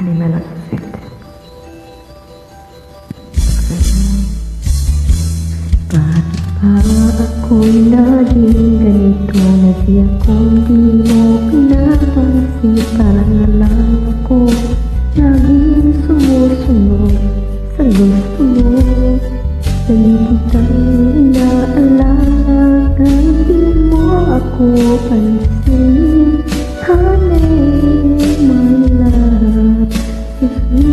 Animal affected. Bakit pa ako'y naging ganito? Na di akong di mo pinapansin. Parang na lang ako laging sumusunod sa gusto mo. Lagi kitang inaalala, hindi mo ako pansin. Honey, my love is me.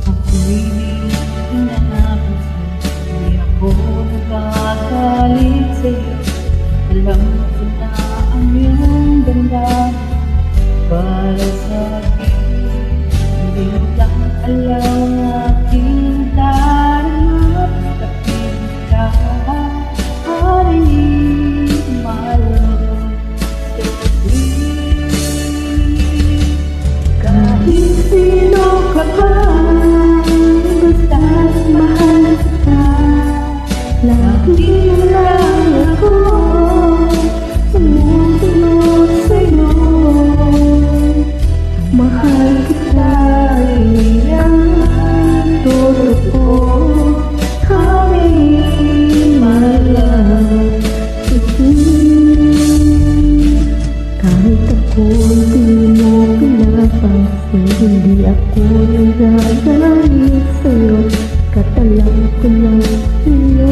Ako'y hinahabos, hindi ako nagagalit sa'yo. Alam ko na ang iyong ganda para sa'kin. Hindi mo lang alam ang aking darama. Kapit ka, honey, my love is me. Kahit sino ka pa, basta't mahal kita. Lagi na lang ako sumusunod sa'yo. Mahal kita, yan ang totoo. Honey, my love is me. Kahit ako'y di mo pinapansin, hindi ako nagagalit sa'yo. Katalang ko lang sa'yo,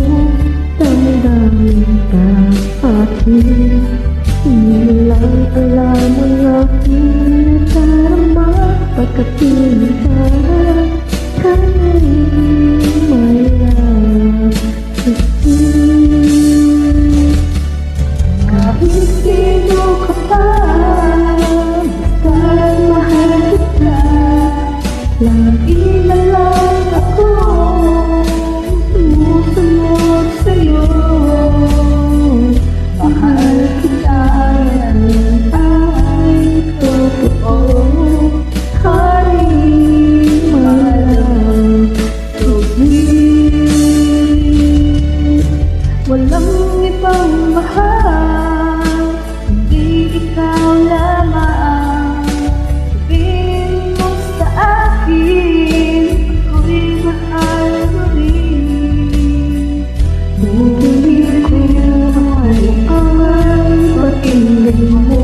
damdamin ka akin. Hindi mo lang alam ang aking nadarama. Pagkapiling ka, honey, my love is me. Kahit sino ka pa, basta't mahal kita. Lagi na lang ako sumusunod sa'yo. Mahal kita, yan ay totoo. Honey, my love is me. Walang ibang mahal, hindi ikaw lamang. Sabihin mo sa akin, ako'y mahal mo rin. Bumili ko ay pakinggan mo.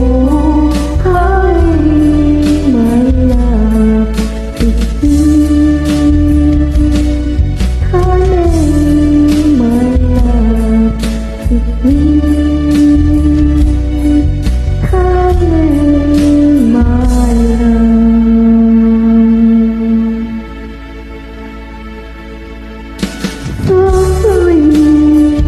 Honey, my love is me. Honey, my love is me. Honey, my love. So sweet.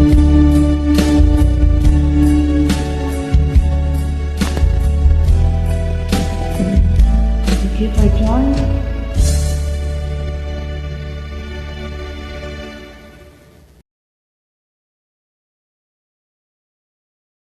Thank you for joining.